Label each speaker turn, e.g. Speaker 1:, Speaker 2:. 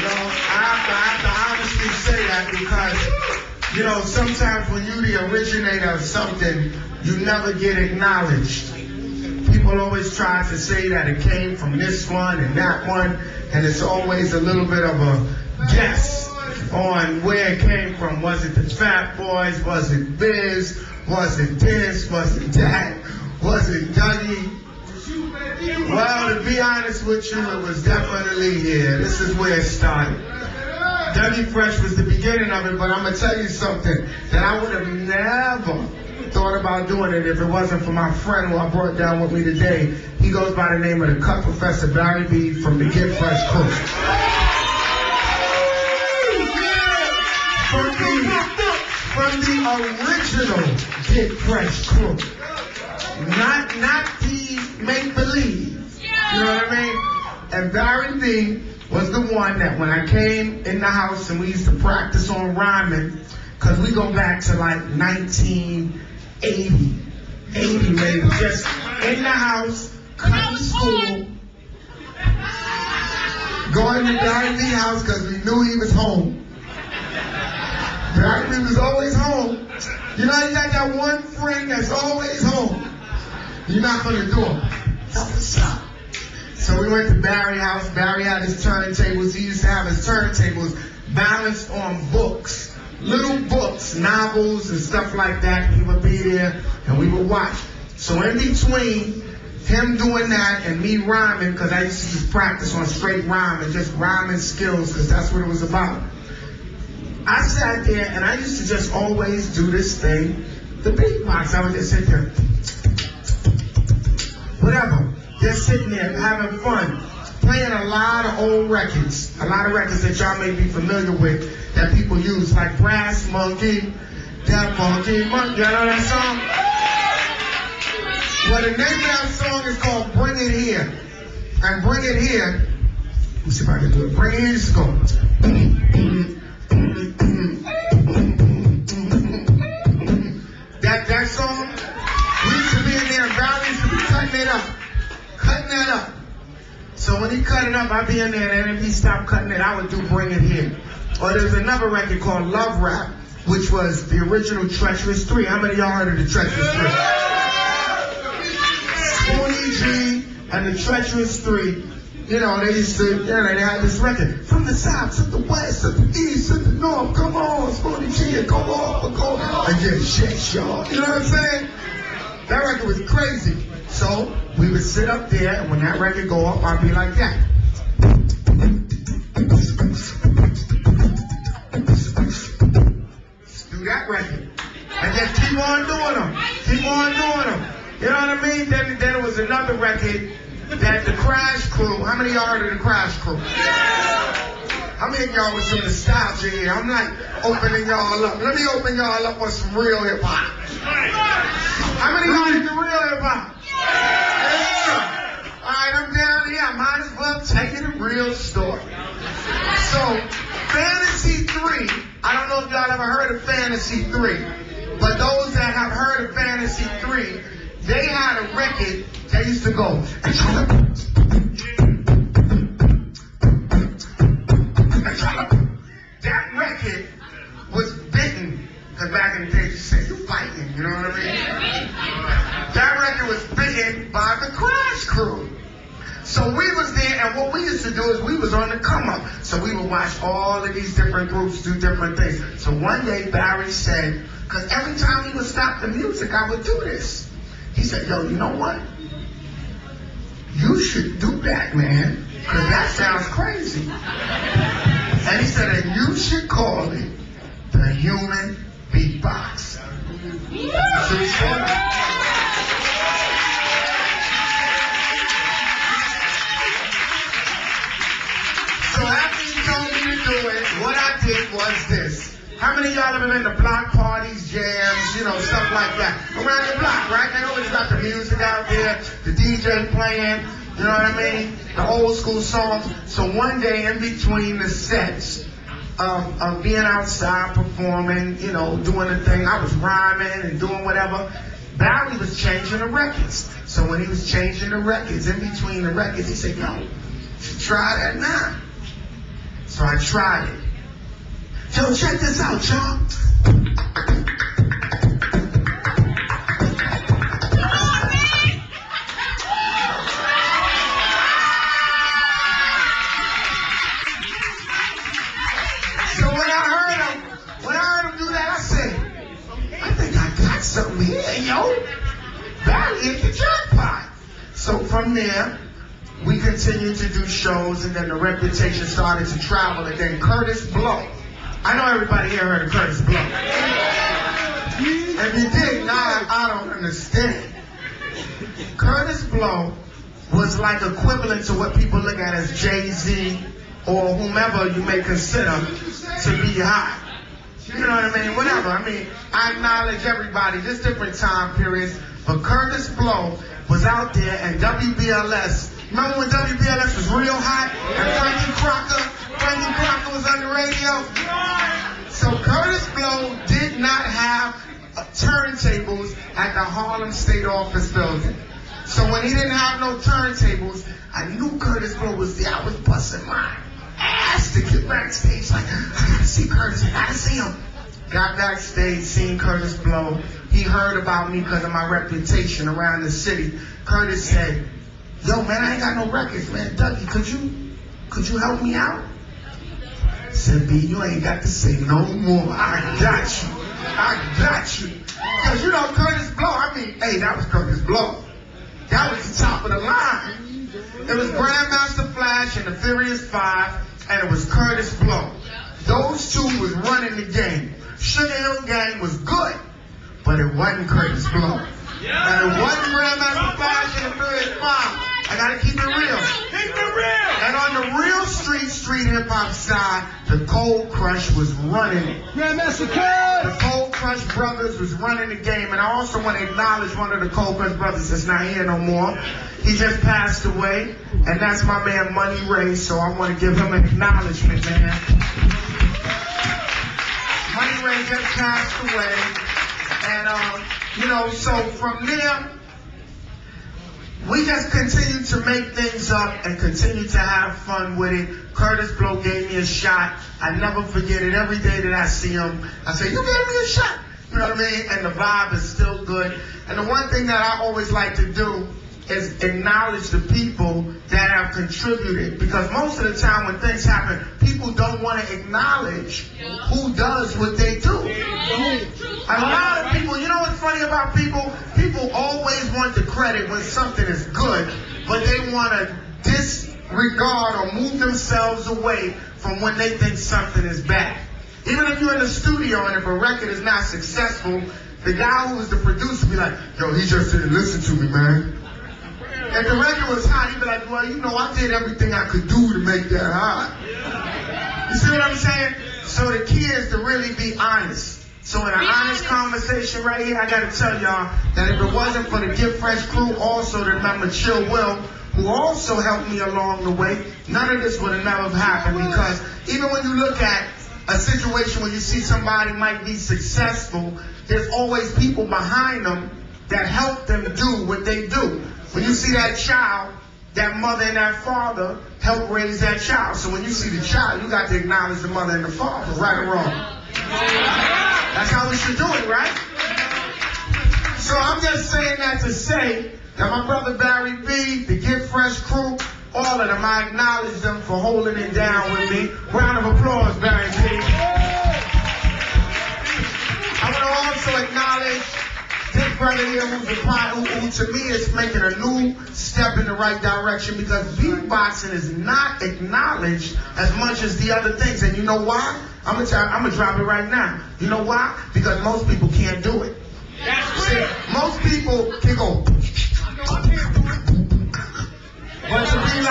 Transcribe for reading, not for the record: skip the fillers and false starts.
Speaker 1: have to honestly say that because, you know, sometimes when you're the originator of something, you never get acknowledged. People always try to say that it came from this one and that one, and it's always a little bit of a guess on where it came from. Was it the Fat Boys? Was it Biz? Was it this? Was it that? Was it Dougie? Well, to be honest with you, it was definitely here. This is where it started. E Fresh was the beginning of it, but I'm going to tell you something that I would have never thought about doing it if it wasn't for my friend who I brought down with me today. He goes by the name of the Cut Professor Barry B from the E Fresh crew. From the original E Fresh crew. Not the make-believe. You know what I mean? And Barry B was the one that when I came in the house and we used to practice on rhyming, because we go back to like 1980, maybe, just in the house, cutting school, going to Barry B's house because we knew he was home. Barry B was always home. You know, you got that one friend that's always home. You knock on the door. Yo, what's up? So we went to Barry's house. Barry had his turntables. He used to have his turntables balanced on books. Little books, novels and stuff like that. He would be there and we would watch. So in between him doing that and me rhyming, because I used to just practice on straight rhyme and just rhyming skills because that's what it was about. I sat there and I used to just always do this thing, the beatbox. I would just sit there, whatever, just sitting there having fun, playing a lot of old records, a lot of records that y'all may be familiar with that people use, like Brass Monkey, That Monkey, you know that song? Well, the name of that song is called Bring It Here. And Bring It Here, let me see if I can do it. Bring It Here, just go. That song, we used to be in there and Barry used to be cutting that up. So when he cut it up, I'd be in there and if he stopped cutting it, I would do Bring It Here. Or there's another record called Love Rap, which was the original Treacherous 3. How many of y'all heard of the Treacherous 3? Spoonie G and the Treacherous 3. You know, they used to, they had this record. From the south to the west, to the east, to the north, come on, Spoonie G, go off, and go and get shit, y'all. You know what I'm saying? That record was crazy. So we would sit up there, and when that record go up, I'd be like that. Do that record. And just keep on doing them. Keep on doing them. You know what I mean? Then there was another record that the Crash Crew, how many of y'all heard of the Crash Crew? How many of y'all with some nostalgia here? I'm like opening y'all up. Let me open y'all up on some real hip hop. How many of y'all like the real hip hop? Yeah. All right, I'm down here. I might as well take it a real story. So, Fantasy 3, I don't know if y'all ever heard of Fantasy 3, but those that have heard of Fantasy 3, they had a record that used to go. That record was bitten, because back in the day you said, you fighting, you know what I mean? That record was bitten by the Crash Crew. So we was there, and what we used to do is we was on the come up. So we would watch all of these different groups do different things. So one day Barry said, because every time he would stop the music, I would do this. He said, yo, you know what? You should do that, man, because that sounds crazy. And he said, and you should call it the human beatbox. So he said, so after he told me to do it, what I did was this. How many of y'all ever been to block parties, jams, you know, stuff like that? Around the block, right? They always got the music out there, the DJ playing, you know what I mean? The old school songs. So one day in between the sets of being outside performing, you know, doing the thing, I was rhyming and doing whatever. Barry was changing the records. So when he was changing the records, in between the records, he said, yo, try that now. So I tried it. Yo, check this out, y'all. So when I heard him do that, I said, I think I got something here, yo. Barry hit the jackpot. So from there, we continued to do shows, and then the reputation started to travel, and then Curtis Blow. I know everybody here heard of Curtis Blow. If you did, now I don't understand. Curtis Blow was like equivalent to what people look at as Jay-Z or whomever you may consider to be hot. You know what I mean? Whatever. I mean, I acknowledge everybody, just different time periods. But Curtis Blow was out there, and WBLS. Remember when WBLS was real hot? And Frankie Crocker was on the radio? So Curtis Blow did not have turntables at the Harlem State Office building. So when he didn't have no turntables, I knew Curtis Blow was there. I was busting my ass to get backstage. Like, I gotta see Curtis, I gotta see him. Got backstage, seen Curtis Blow. He heard about me because of my reputation around the city. Curtis said, yo, man, I ain't got no records, man. Dougie, could you help me out? I said, B, you ain't got to say no more. I got you. Because you know Curtis Blow, I mean, hey, that was Curtis Blow. That was the top of the line. It was Grandmaster Flash and the Furious Five, and it was Curtis Blow. Those two was running the game. Sugar Hill Gang was good, but it wasn't Curtis Blow. And it wasn't Grandmaster Flash and the Furious Five. I gotta keep it real.
Speaker 2: Keep it real.
Speaker 1: And on the real street hip hop side, the Cold Crush was running it.
Speaker 2: Grandmaster Cuz.
Speaker 1: The Cold Crush brothers was running the game, and I also want to acknowledge one of the Cold Crush brothers that's not here no more. He just passed away, and that's my man Money Ray. So I want to give him an acknowledgement, man. Money Ray just passed away, and you know, so from there, we just continue to make things up and continue to have fun with it. Curtis Blow gave me a shot. I never forget it. Every day that I see him, I say, you gave me a shot. You know what I mean? And the vibe is still good. And the one thing that I always like to do is acknowledge the people that have contributed. Because most of the time when things happen, people don't want to acknowledge who does what they do. A lot of people, you know what's funny about people? People always want the credit when something is good, but they want to disregard or move themselves away from when they think something is bad. Even if you're in the studio and if a record is not successful, the guy who was the producer be like, yo, he just didn't listen to me, man. If the record was hot, he'd be like, well, you know, I did everything I could do to make that hot. You see what I'm saying? So the key is to really be honest. So in an honest conversation right here, I got to tell y'all that if it wasn't for the Get Fresh crew, also to remember Chill Will, who also helped me along the way, none of this would have never happened. Because even when you look at a situation where you see somebody might be successful, there's always people behind them that help them do what they do. When you see that child, that mother and that father help raise that child. So when you see the child, you got to acknowledge the mother and the father, right or wrong. That's how we should do it, right? So I'm just saying that to say that my brother Barry B, the Get Fresh crew, all of them, I acknowledge them for holding it down with me. Round of applause, Barry B. I want to also acknowledge this brother here who to me is making a new step in the right direction, because beatboxing is not acknowledged as much as the other things. And you know why? I'm gonna drop it right now. You know why? Because most people can't do it. See, most people can go, but to be